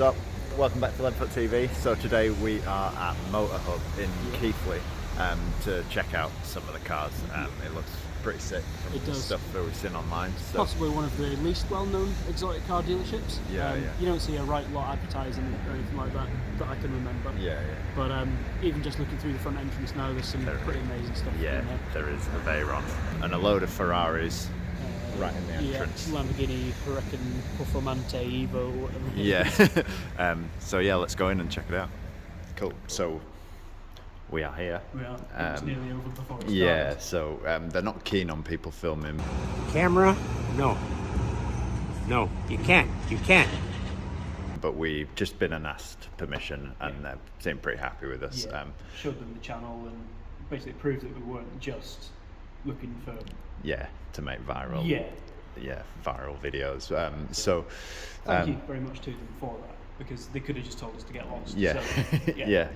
What's up? Welcome back to LeadFoot TV. So today we are at Motorhub in Keighley to check out some of the cars. It looks pretty sick from the stuff that we've seen online. So. Possibly one of the least well-known exotic car dealerships. Yeah. You don't see a right lot advertising or anything like that I can remember. Yeah. But even just looking through the front entrance now, there's some pretty amazing stuff in there. There is a Veyron and a load of Ferraris. Right in the entrance. Yeah, Lamborghini, Huracan, Performante, Evo, whatever. Yeah. So yeah, let's go in and check it out. Cool. So we are here. We are. It's nearly over before it starts. Yeah. So they're not keen on people filming. Camera? No. No, you can't. You can't. But we've just been and asked permission, and they seem pretty happy with us. Yeah. Showed them the channel and basically proved that we weren't just looking for. Yeah, to make viral. Yeah, viral videos. So thank you very much to them for that, because they could have just told us to get lost. Yeah, so, yeah,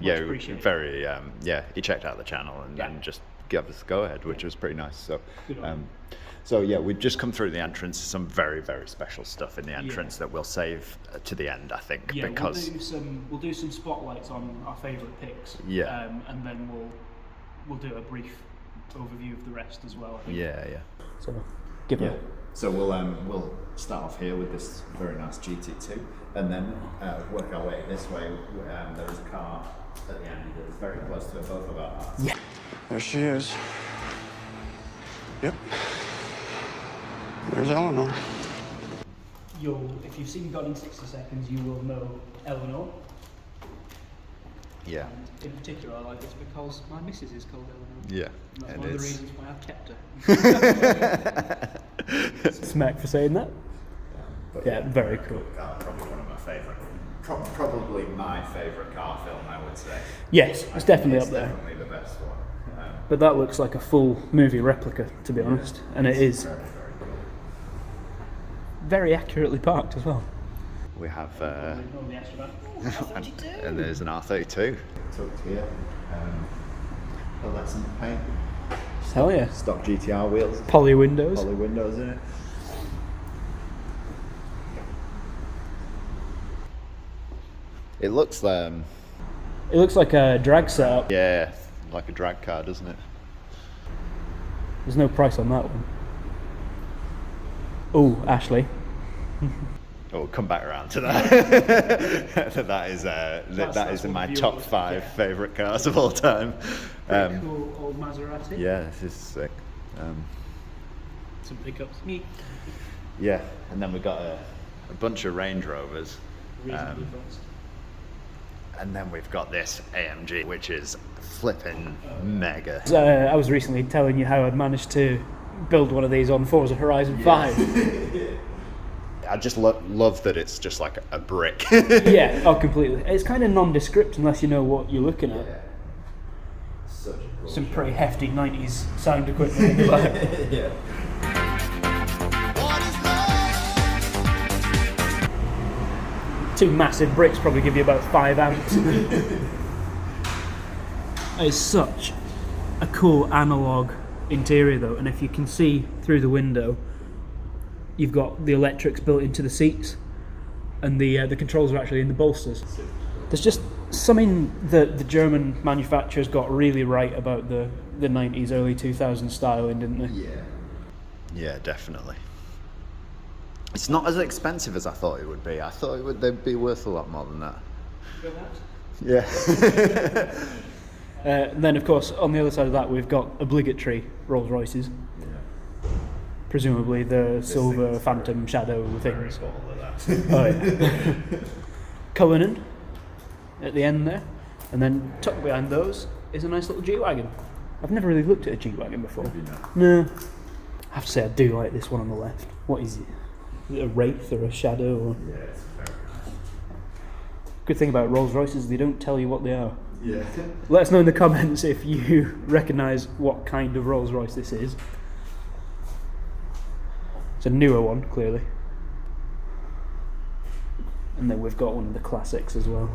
very. He checked out the channel and then just gave us the go ahead, which was pretty nice. So, so yeah, we've just come through the entrance. Some very, very special stuff in the entrance that we'll save to the end, I think, because we'll do some spotlights on our favourite picks. Yeah, and then we'll do a brief overview of the rest as well, I think. Yeah. So give it. So we'll start off here with this very nice GT2, and then work our way this way. There is a car at the end that's very close to both of our hearts. Yeah. There she is. Yep. There's Eleanor. If you've seen Gone in 60 Seconds, you will know Eleanor. Yeah. And in particular, I like this because my missus is called Eleanor. Yeah. And that's one of the reasons why I've kept her. Smack for saying that. Yeah, very cool. Probably one of my favourite. Probably my favourite car film, I would say. Yes, it's definitely up there. Definitely the best one. But that looks like a full movie replica, to be honest, and it is Very, very cool. very accurately parked as well. We have. And there's an R32. Tucked here. Pearlescent paint. Hell yeah. Stock GTR wheels. Poly windows. Poly windows in it. It looks like a drag setup. yeah, like a drag car, doesn't it? There's no price on that one. Oh, Ashley. We'll come back around to that. that is in my top 5 favourite cars of all time. Cool old Maserati. Yeah, this is sick. Some pickups. Yeah, and then we got a bunch of Range Rovers. Reasonably fast. And then we've got this AMG, which is flipping mega. I was recently telling you how I'd managed to build one of these on Forza Horizon 5. I just love that it's just like a brick. Yeah, completely. It's kind of nondescript unless you know what you're looking at. Yeah. Such a cool Some shot. pretty hefty 90s sound equipment in the back. Yeah. Two massive bricks probably give you about 5 amps. It's such a cool analog interior though, and if you can see through the window, you've got the electrics built into the seats, and the controls are actually in the bolsters. There's just something that the German manufacturers got really right about the 90s, early 2000s styling, didn't they? Yeah, definitely. It's not as expensive as I thought it would be. I thought they'd be worth a lot more than that. Yeah. And then, of course, on the other side of that, we've got obligatory Rolls Royces. Yeah. Presumably the silver Phantom Shadow things. Very cool of that. Oh yeah. Cullinan at the end there, and then tucked behind those is a nice little G-Wagon. I've never really looked at a G-Wagon before. Have you not? No. I have to say I do like this one on the left. What is it? Is it a Wraith or a Shadow? Or... Yeah, it's very nice. Good thing about Rolls Royces, they don't tell you what they are. Yeah. Let us know in the comments if you recognise what kind of Rolls Royce this is. It's a newer one, clearly. And then we've got one of the classics as well,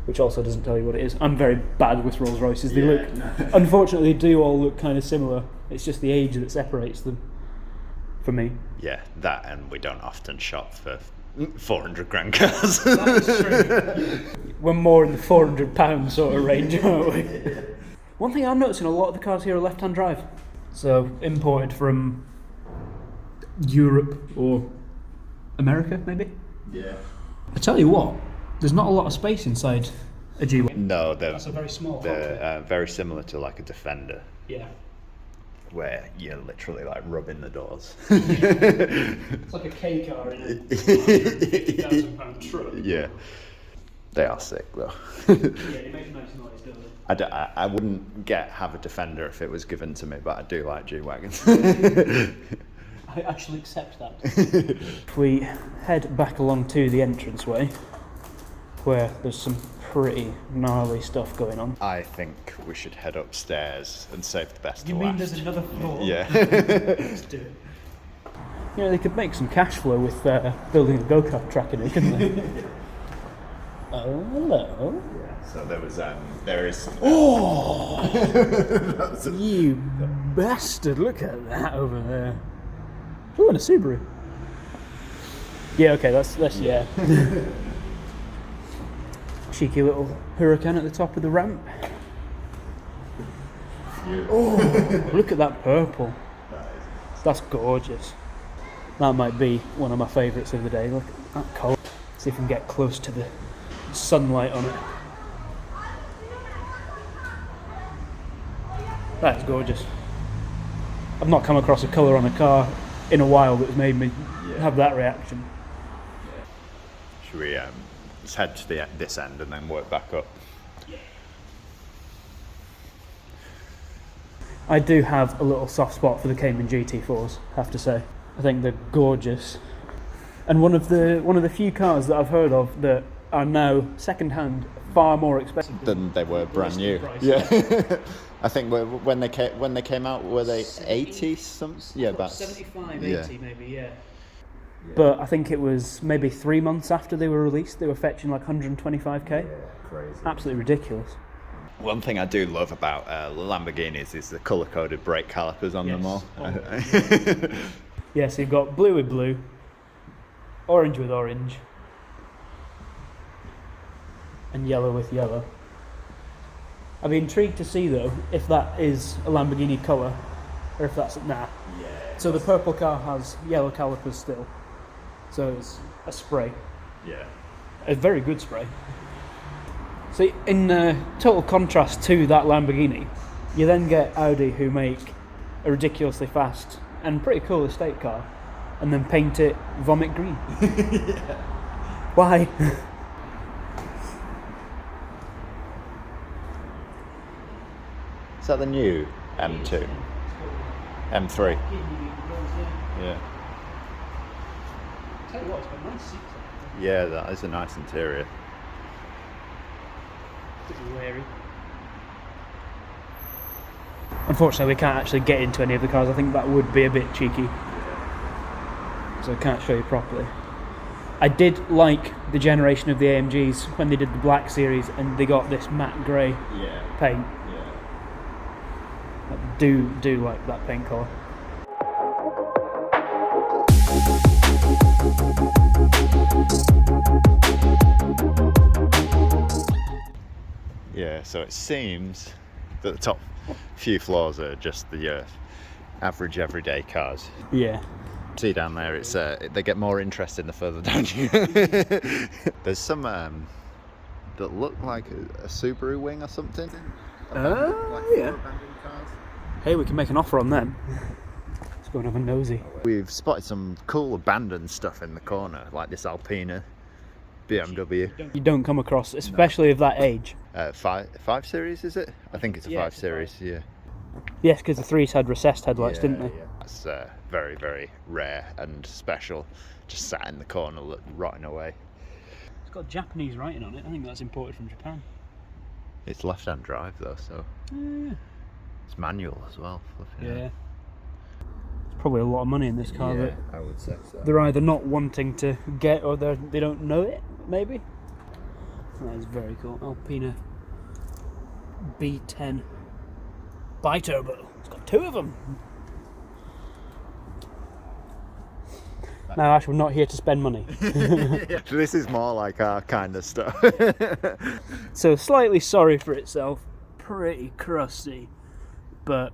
which also doesn't tell you what it is. I'm very bad with Rolls Royces. They look, unfortunately, they do all look kind of similar. It's just the age that separates them, for me. Yeah, that, and we don't often shop for 400 grand cars. We're more in the £400 sort of range, aren't we? One thing I'm noticing, a lot of the cars here are left-hand drive. So imported from Europe or America, maybe? Yeah. I tell you what, there's not a lot of space inside a G-Wagon. No, That's a very small they're very similar to like a Defender, Yeah. where you're literally like rubbing the doors. It's like a K car in a £50,000 truck. Yeah. They are sick though. Yeah, they make a nice noise, don't they? I wouldn't have a Defender if it was given to me, but I do like G-Wagons. I actually accept that. If we head back along to the entranceway, where there's some pretty gnarly stuff going on. I think we should head upstairs and save the best You to mean last. there's another floor? Yeah. Let's do it. You know, they could make some cash flow with building a go-kart track in it, couldn't they? Oh, hello. So there is. Oh! You bastard, look at that over there. Ooh, and a Subaru. Yeah, okay, that's yeah. Cheeky little Huracan at the top of the ramp. Oh, look at that purple. That's gorgeous. That might be one of my favourites of the day. Look at that colour. See if we can get close to the sunlight on it. That is gorgeous. I've not come across a colour on a car in a while that's made me have that reaction. Should we let's head to this end and then work back up? I do have a little soft spot for the Cayman GT4s, I have to say. I think they're gorgeous. And one of the few cars that I've heard of that are now second-hand far more expensive Than they were brand new. price. Yeah. I think when they came out, were they 80 something? Yeah, about 75, yeah. 80 maybe, yeah. But I think it was maybe 3 months after they were released, they were fetching like 125k. Crazy. Absolutely ridiculous. One thing I do love about Lamborghinis is the colour-coded brake calipers on them all. Yeah, so you've got blue with blue, orange with orange, and yellow with yellow. I'd be intrigued to see though if that is a Lamborghini colour or if that's nah. So the purple car has yellow calipers still, so it's a spray, Yeah. a very good spray. So in total contrast to that Lamborghini, you then get Audi, who make a ridiculously fast and pretty cool estate car, and then paint it vomit green. Why? Is that the new M2? M3? Yeah. Tell you what, it's got nice seats. Yeah, that is a nice interior. Wary. Unfortunately, we can't actually get into any of the cars. I think that would be a bit cheeky, so I can't show you properly. I did like the generation of the AMGs when they did the Black Series and they got this matte grey paint. I do like that paint colour. Yeah, so it seems that the top few floors are just the average everyday cars. Yeah. See down there, it's they get more interesting the further down you. There's some that look like a Subaru wing or something. Yeah. Hey, we can make an offer on them. Let's go and have a nosy. We've spotted some cool abandoned stuff in the corner, like this Alpina BMW. You don't come across, especially of that age. 5 Series, is it? I think it's a 5 it's a Series, yeah. Yes, because the 3s had recessed headlights, didn't they? Yeah. That's very, very rare and special. Just sat in the corner, rotting away. It's got Japanese writing on it. I think that's imported from Japan. It's left-hand drive though, so Yeah. it's manual as well. Yeah. There's probably a lot of money in this car that I would say so. they're either not wanting to get or they don't know it, maybe. That is very cool. Alpina B10 Biturbo. It's got 2 of them. Now, Ash, we're not here to spend money. This is more like our kind of stuff. So slightly sorry for itself, pretty crusty, but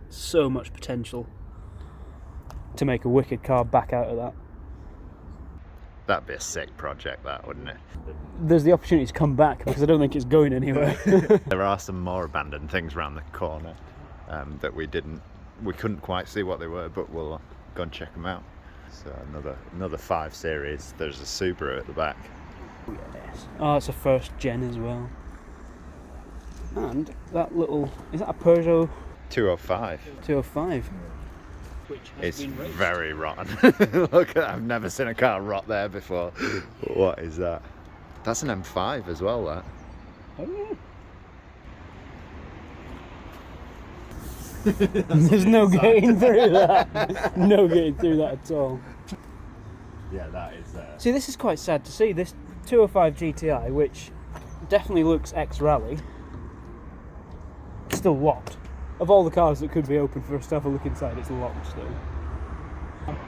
so much potential to make a wicked car back out of that. That'd be a sick project, that, wouldn't it? There's the opportunity to come back because I don't think it's going anywhere. There are some more abandoned things around the corner that we couldn't quite see what they were, but we'll go and check them out. So another 5 Series. There's a Subaru at the back. Yes. Oh, it's a first gen as well. And that little, is that a Peugeot 205. 205? Which has It's been raced. very rotten. Look, I've never seen a car rot there before. What is that? That's an M5 as well, that. Oh, yeah. There's no getting through that. No getting through that at all. Yeah, that is. See, this is quite sad to see. This 205 GTI, which definitely looks ex-rally, still locked. Of all the cars that could be open for us to have a look inside, it's locked still.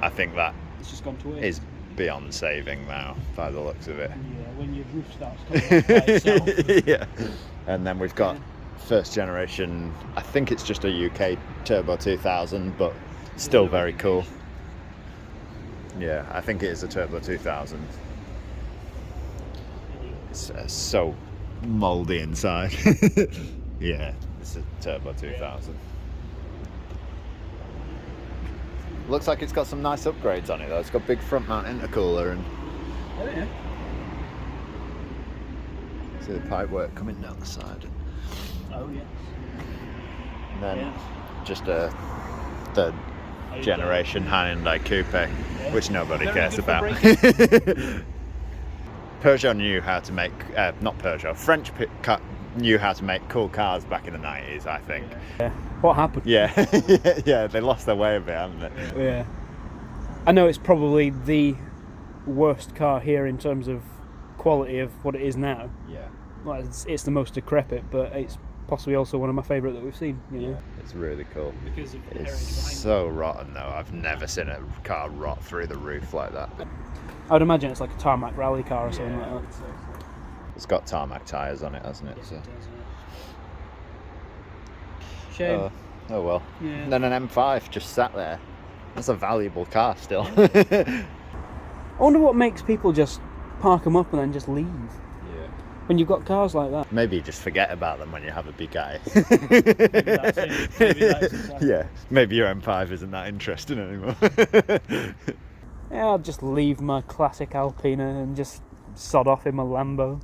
I think that It's just gone to waste. is beyond saving now, by the looks of it. Yeah, when your roof starts coming off by itself. Yeah. And then we've got first generation, I think it's just a UK Turbo 2000, but still very cool. Yeah, I think it is a Turbo 2000. It's so mouldy inside. Yeah, it's a Turbo 2000. Looks like it's got some nice upgrades on it though. It's got big front mount intercooler and Oh, yeah. see the pipework coming down the side. Oh, yeah. And then Yeah. just a third generation Hyundai Coupe, which nobody Very cares good for about. Peugeot knew how to make, not Peugeot, French knew how to make cool cars back in the 90s, I think. Yeah. What happened? Yeah, yeah, they lost their way a bit, haven't they? Yeah. I know it's probably the worst car here in terms of quality of what it is now. Yeah. Well, it's the most decrepit, but it's possibly also one of my favourite that we've seen, you know. It's really cool. Because of the It's heritage behind it. so rotten though. I've never seen a car rot through the roof like that. I would imagine it's like a tarmac rally car or something like that. It's got tarmac tyres on it, hasn't it? Yes, So. it does, yeah. Shame. Oh well. Yeah. And then an M5 just sat there. That's a valuable car still. I wonder what makes people just park them up and then just leave. Yeah. When you've got cars like that. Maybe you just forget about them when you have a big guy. that's it. Maybe that's exactly- Yeah. Maybe your M5 isn't that interesting anymore. Yeah, I'll just leave my classic Alpina and just sod off in my Lambo.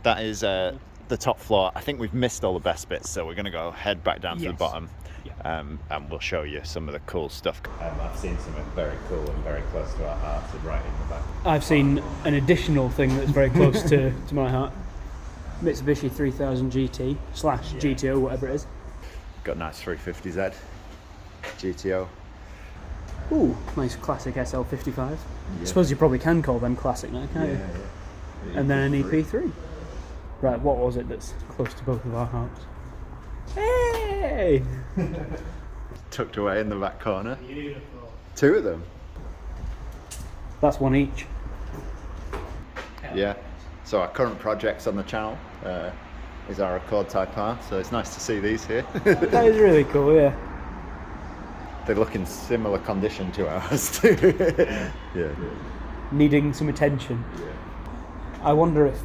That is the top floor. I think we've missed all the best bits, so we're going to go head back down to the Yes. bottom. Yeah. And we'll show you some of the cool stuff. I've seen something very cool and very close to our hearts right in the back. I've seen an additional thing that's very close to my heart. Mitsubishi 3000 GT / GTO, whatever it is. Got a nice 350Z GTO. Ooh, nice classic SL55. I suppose you probably can call them classic now, can't you? And then an EP3. Right, what was it that's close to both of our hearts? Hey! Tucked away in the back corner. Beautiful. 2 of them. That's one each. Yeah. So our current projects on the channel is our Accord Type R. So it's nice to see these here. That is really cool, yeah. They look in similar condition to ours too. Yeah. Needing some attention. I wonder if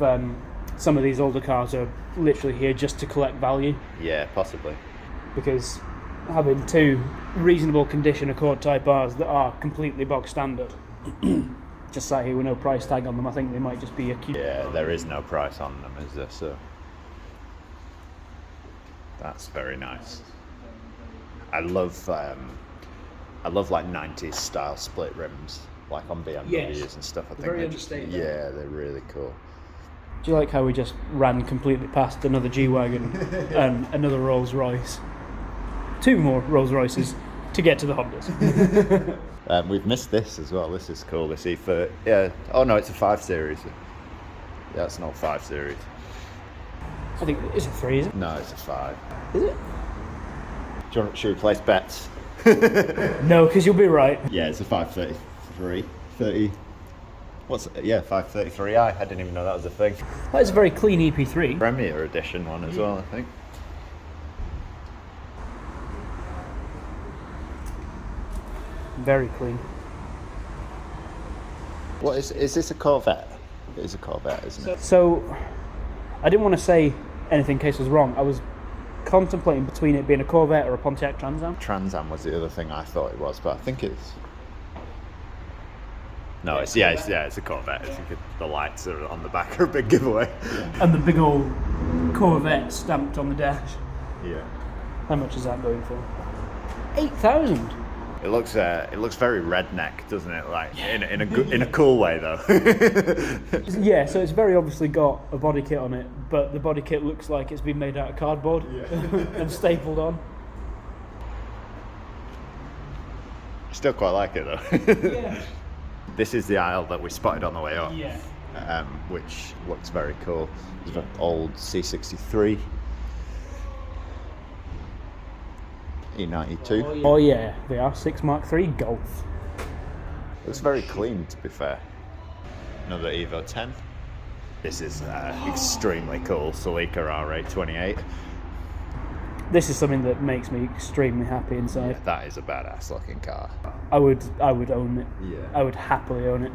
some of these older cars are literally here just to collect value, Yeah, possibly. because having 2 reasonable condition Accord Type Rs that are completely bog standard, just sat here with no price tag on them, I think they might just be a cute. Yeah, there is no price on them, is there? So that's very nice. I love like 90s style split rims, like on BMWs Yes. and stuff. I think Very they're just, understated. yeah, they're really cool. Do you like how we just ran completely past another G-Wagon and another Rolls Royce? 2 more Rolls Royces to get to the Hondas. We've missed this as well. This is cool. This E30. Yeah. Oh no, it's a 5 Series. Yeah, it's not 5 Series. I think it's a 3, is it? No, it's a 5. Is it? Should we place bets? No, because you'll be right. Yeah, it's a 530. 30. What's it? Yeah, 533i. I didn't even know that was a thing. That is a very clean EP3. Premier edition one as well, I think. Very clean. What is this a Corvette? It is a Corvette, isn't it? So, I didn't want to say anything in case I was wrong. I was contemplating between it being a Corvette or a Pontiac Trans Am. Trans Am was the other thing I thought it was, but I think it's... No, it's a Corvette. The lights are on the back are a big giveaway. And the big old Corvette stamped on the dash. Yeah. How much is that going for? 8,000. It looks very redneck, doesn't it? Like in a cool way though. Yeah, so it's very obviously got a body kit on it, but the body kit looks like it's been made out of cardboard and stapled on. I still quite like it though. Yeah. This is the aisle that we spotted on the way up, Yeah. which looks very cool. There's an old C63. E92. Oh yeah, the R6 Mark III Golf. Looks very clean, to be fair. Another Evo 10. This is extremely cool. Celica R828. This is something that makes me extremely happy inside. That is a badass looking car. I would own it. Yeah. I would happily own it.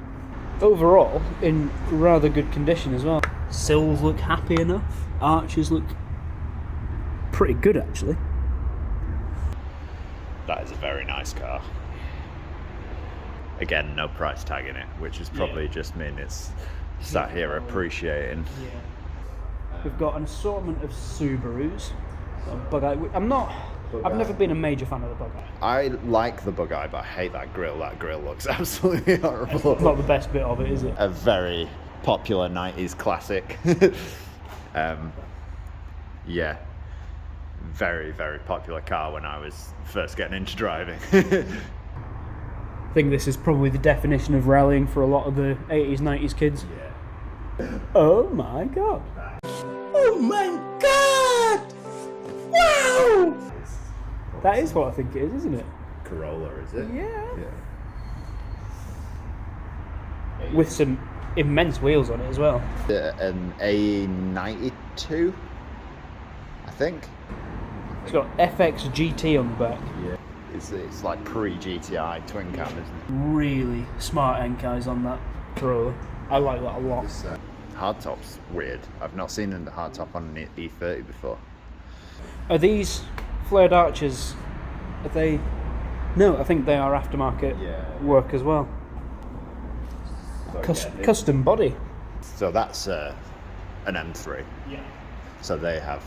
Overall, in rather good condition as well. Sills look happy enough. Arches look pretty good actually. That is a very nice car. Again, no price tag in it, which is probably just mean it's sat here appreciating. Yeah. We've got an assortment of Subarus. I've never been a major fan of the Bug-Eye. I like the Bug-Eye, but I hate that grille. That grille looks absolutely horrible. It's not the best bit of it, is it? A very popular 90s classic. Yeah. Very, very popular car when I was first getting into driving. I think this is probably the definition of rallying for a lot of the 80s, 90s kids. Yeah. Oh my god. Oh my God! Wow! That is what I think it is, isn't it? Corolla, is it? Yeah. With some immense wheels on it as well. An A92, I think. It's got FX GT on the back. Yeah. It's like pre-GTI twin cam, isn't it? Really smart end guys on that Corolla. I like that a lot. This hardtop's weird. I've not seen a hardtop on an E30 before. Are these flared arches? Are they? No, I think they are aftermarket work as well. So, Custom body. So that's an M3. Yeah. So they have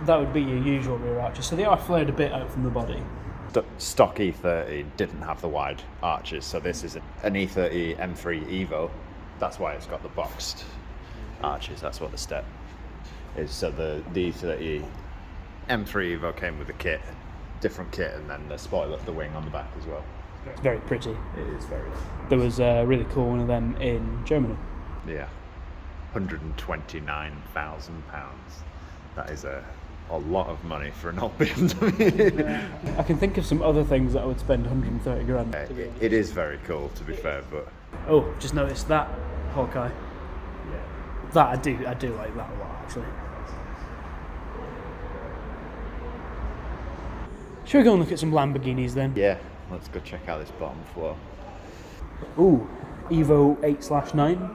That would be your usual rear arches. So they are flared a bit out from the body. stock E30 didn't have the wide arches, so this is an E30 M3 Evo. That's why it's got the boxed arches. That's what the step is. So the E30 M3 Evo came with a kit, different kit, and then the spoiler, the wing on the back as well. It's very pretty. It is very. There was a really cool one of them in Germany. Yeah, £129,000. That is a lot of money for an old BMW. I can think of some other things that I would spend 130 grand. It is very cool, to be fair, but Oh, just noticed that Hawkeye. That I do like that a lot actually. Should we go and look at some Lamborghinis then? yeah, let's go check out this bottom floor. Ooh, Evo 8/9.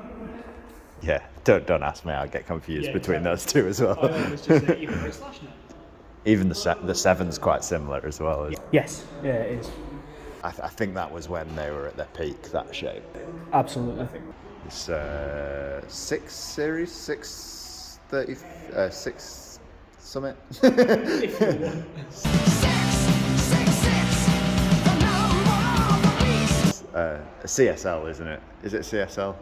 Yeah, don't ask me. I'll get confused between those two as well. Even the 7's quite similar as well. Yes, yeah, it is. I think that was when they were at their peak, that shape. Absolutely. It's 6 Series, 630, 6 Summit. A CSL, isn't it? Is it CSL?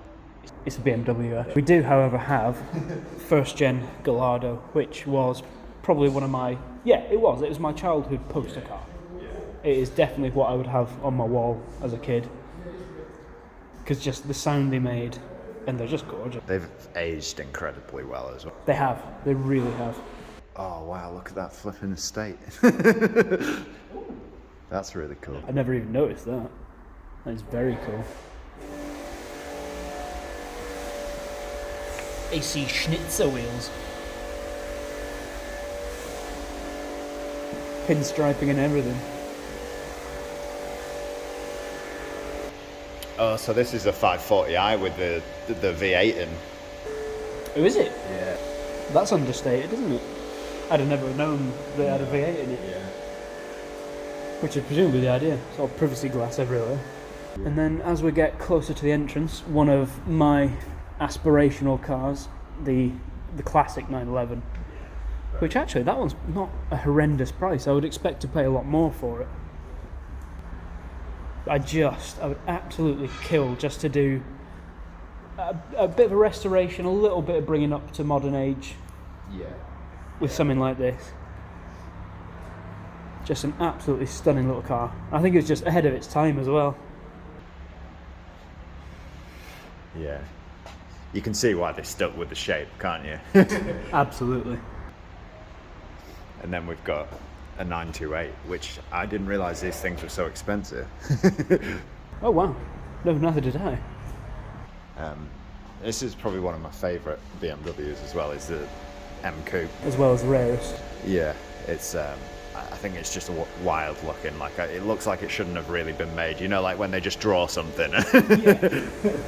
It's a BMW. We do, however, have first-gen Gallardo, which was probably one of my... Yeah, it was my childhood poster car. It is definitely what I would have on my wall as a kid. Because just the sound they made, and they're just gorgeous. They've aged incredibly well as well. They have. They really have. Oh wow, look at that flipping estate. That's really cool. I never even noticed that. That is very cool. AC Schnitzer wheels. Pinstriping and everything. Oh, so this is a 540i with the V8 in. Oh, is it? Yeah. That's understated, isn't it? I'd have never known they had a V8 in it. Yeah. Which is presumably the idea. It's all privacy glass everywhere. And then as we get closer to the entrance, one of my aspirational cars, the classic 911, which actually, that one's not a horrendous price. I would expect to pay a lot more for it. I would absolutely kill just to do a bit of a restoration, a little bit of bringing up to modern age. Yeah. With something like this. Just an absolutely stunning little car. I think it was just ahead of its time as well. Yeah. You can see why they stuck with the shape, can't you? Absolutely. And then we've got a 928, which I didn't realise these things were so expensive. Oh wow. No, neither did I. This is probably one of my favourite BMWs as well, is the M Coupe. As well as the rarest. Yeah, it's. I think it's just wild looking. Like it looks like it shouldn't have really been made. You know, like when they just draw something. Yeah.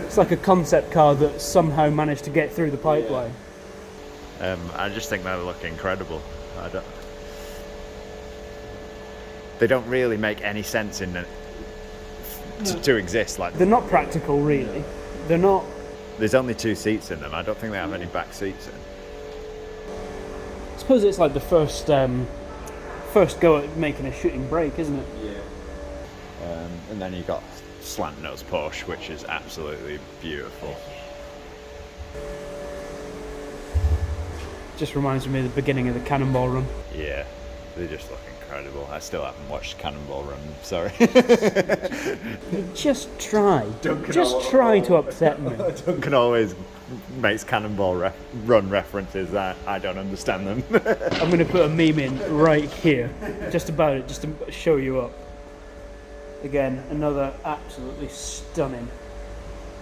It's like a concept car that somehow managed to get through the pipeline. I just think they look incredible. They don't really make any sense in to exist. Like They're not practical, really. They're not. There's only 2 seats in them. I don't think they have any back seats in. I suppose it's like the first go at making a shooting brake, isn't it? Yeah. And then you've got slant nose Porsche, which is absolutely beautiful. Just reminds me of the beginning of the Cannonball Run. Yeah, they just look incredible. I still haven't watched Cannonball Run, sorry. Just try. Duncan Just try to upset me. Duncan always makes Cannonball Run references that I don't understand them. I'm going to put a meme in right here, just about it, just to show you up. Again, another absolutely stunning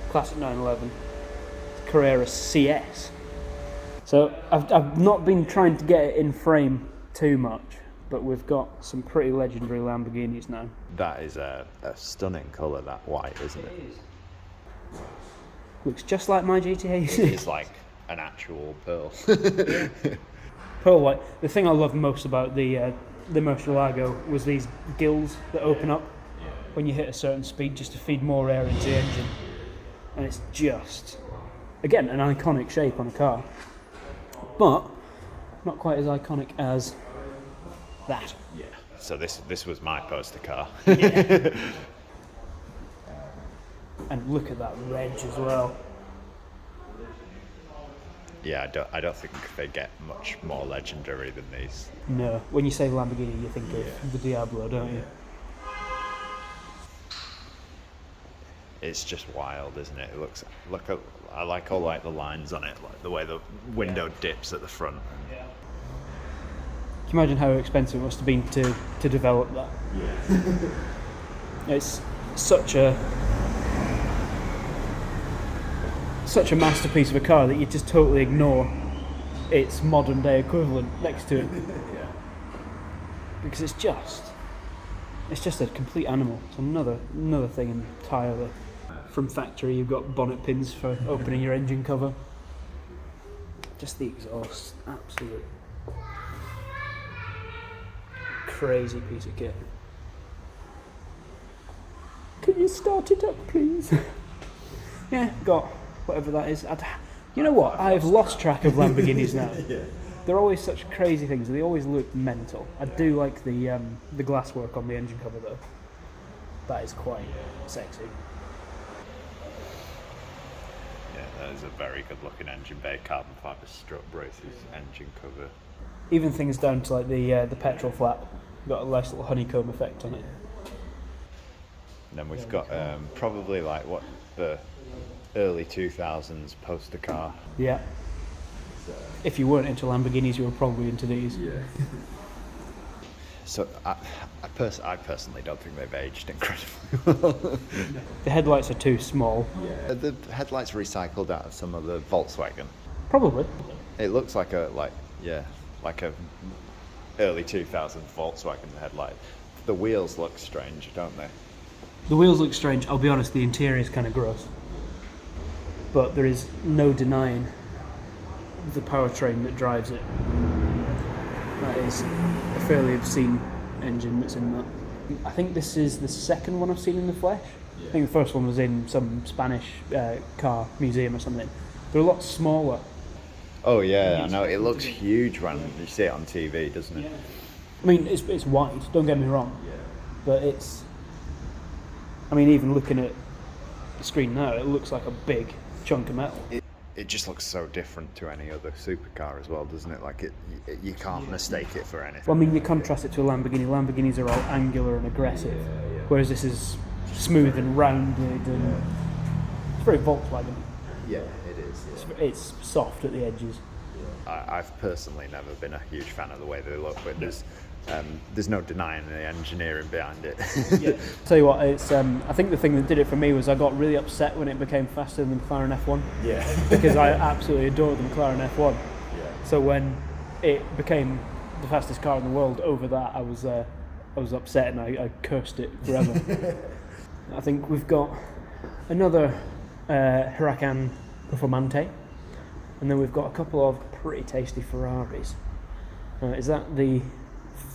classic 911 Carrera CS. So I've not been trying to get it in frame too much, but we've got some pretty legendary Lamborghinis now. That is a stunning colour, that white, isn't it? It is. Looks just like my GTA 6. It's like an actual pearl. Pearl white. The thing I love most about the Murcielago was these gills that open up when you hit a certain speed, just to feed more air into the engine. And it's just, again, an iconic shape on a car. But not quite as iconic as that. Yeah. So this was my poster car. Yeah. And look at that reg as well. Yeah, I don't think they get much more legendary than these. No, when you say Lamborghini, you think of the Diablo, don't you? It's just wild, isn't it? It looks. I like all like the lines on it, like the way the window dips at the front. Can you imagine how expensive it must have been to develop that? Yeah. It's such a masterpiece of a car that you just totally ignore its modern day equivalent next to it. Yeah. Because it's just a complete animal. It's another thing entirely. From factory, you've got bonnet pins for opening your engine cover. Just the exhaust, absolute crazy piece of kit. Can you start it up, please? Yeah, got whatever that is. You know what? I've lost track of Lamborghinis now. Yeah. They're always such crazy things. They always look mental. I do like the glasswork on the engine cover though. That is quite sexy. Yeah, that is a very good looking engine bay, carbon fibre strut braces, engine cover. Even things down to like the petrol flap. Got a nice little honeycomb effect on it. And then we've got probably like what the early 2000s poster car. Yeah. If you weren't into Lamborghinis, you were probably into these. Yeah. So I personally don't think they've aged incredibly well. The headlights are too small. Yeah. The headlights recycled out of some of the Volkswagen. Probably. It looks like a early 2000s Volkswagen headlight. The wheels look strange, don't they? The wheels look strange. I'll be honest, the interior is kind of gross. But there is no denying the powertrain that drives it. That is a fairly obscene engine that's in that. I think this is the second one I've seen in the flesh. I think the first one was in some Spanish car museum or something. They're a lot smaller. Oh yeah, I know. It looks huge when you see it on TV, doesn't it? Yeah. I mean, it's wide, don't get me wrong. Yeah. But it's... I mean, even looking at the screen now, it looks like a big chunk of metal. It just looks so different to any other supercar as well, doesn't it? Like you can't mistake it for anything. Well, I mean, you contrast it to a Lamborghini. Lamborghinis are all angular and aggressive, whereas this is smooth and rounded, and it's very Volkswagen. Yeah, it is. Yeah. It's soft at the edges. I've personally never been a huge fan of the way they look, but there's no denying the engineering behind it. Yeah. Tell you what, it's I think the thing that did it for me was I got really upset when it became faster than the McLaren F1. Yeah. Because I absolutely adored the McLaren F1. Yeah. So when it became the fastest car in the world over that, I was upset and I cursed it forever. I think we've got another Huracan Performante, and then we've got a couple of pretty tasty Ferraris. Is that the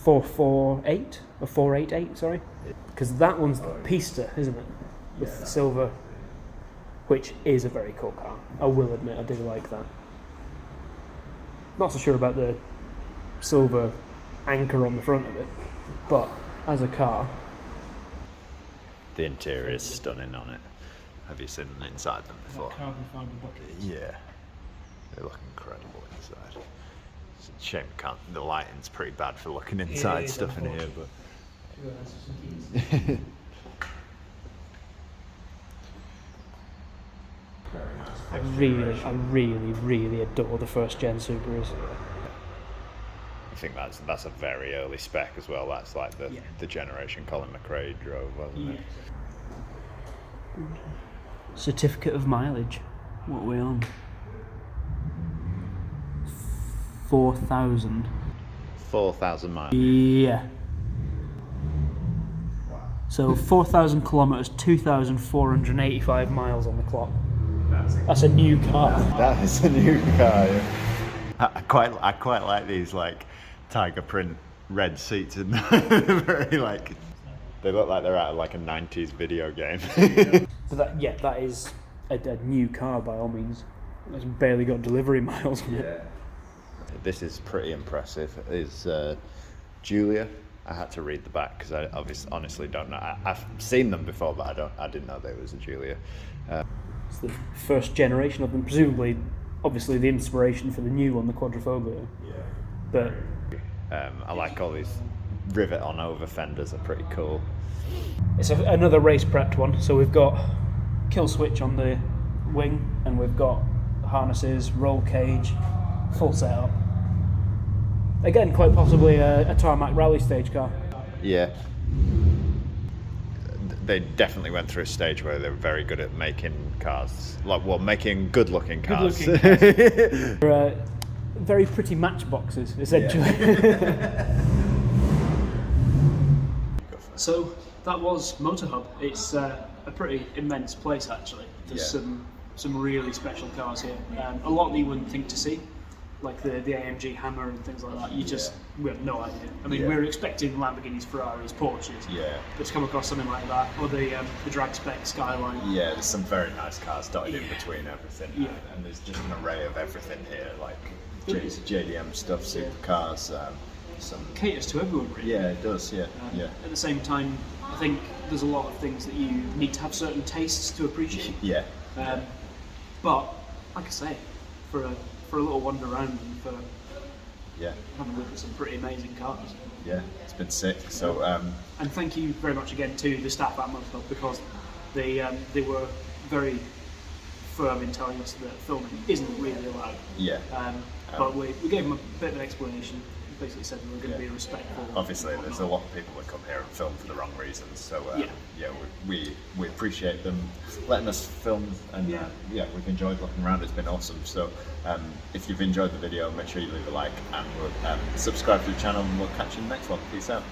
448 or 488? Sorry, because that one's the Pista, isn't it? With the silver, which is a very cool car. I will admit, I do like that. Not so sure about the silver anchor on the front of it, but as a car, the interior is stunning on it. Have you seen inside them before? carbon fibre buckets. Yeah, they look incredible inside. It's a shame the lighting's pretty bad for looking inside stuff in here, but I really adore the first gen Subarus. I think that's a very early spec as well. That's like the generation Colin McRae drove, wasn't it? Certificate of mileage. What are we on? 4,000. 4,000 miles. Yeah. So 4,000 kilometres, 2,485 miles on the clock. That's a new car. That is a new car. Yeah. I quite like these like tiger print red seats, and very like they look like they're out of like a 90s video game. But that is a new car by all means. It's barely got delivery miles on it. This is pretty impressive. Is Julia? I had to read the back because I honestly don't know. I've seen them before, but I didn't know there was a Julia. It's the first generation of them, presumably, obviously the inspiration for the new one, the Quadrophobia. Yeah. But I like all these rivet on over fenders, are pretty cool. It's another race prepped one. So we've got kill switch on the wing, and we've got harnesses, roll cage, full setup. Again, quite possibly a tarmac rally stage car. Yeah. They definitely went through a stage where they were very good at making cars, making good-looking cars. They're very pretty matchboxes, essentially. Yeah. So that was Motorhub. It's a pretty immense place, actually. There's some really special cars here. A lot that you wouldn't think to see, like the AMG Hammer and things like that. We have no idea. I mean, we're expecting Lamborghinis, Ferraris, Porsches. Yeah. But to come across something like that, or the drag spec Skyline. Yeah, there's some very nice cars dotted in between everything. Yeah. And there's just an array of everything here, like JDM stuff, supercars. Some caters to everyone, really. Yeah, it does. Yeah. At the same time, I think there's a lot of things that you need to have certain tastes to appreciate. Yeah. But like I say, for a little wander around and for having a look at some pretty amazing cars. Yeah, it's been sick. So and thank you very much again to the staff at Motorhub, because they were very firm in telling us that filming isn't really allowed. Yeah. But we gave them a bit of an explanation. basically said we were going to be respectful. Obviously, there's a lot of people that come here and film for the wrong reasons. So Yeah. we appreciate them letting us film, and we've enjoyed looking around. It's been awesome. So if you've enjoyed the video, make sure you leave a like and subscribe to the channel, and we'll catch you in the next one. Peace out.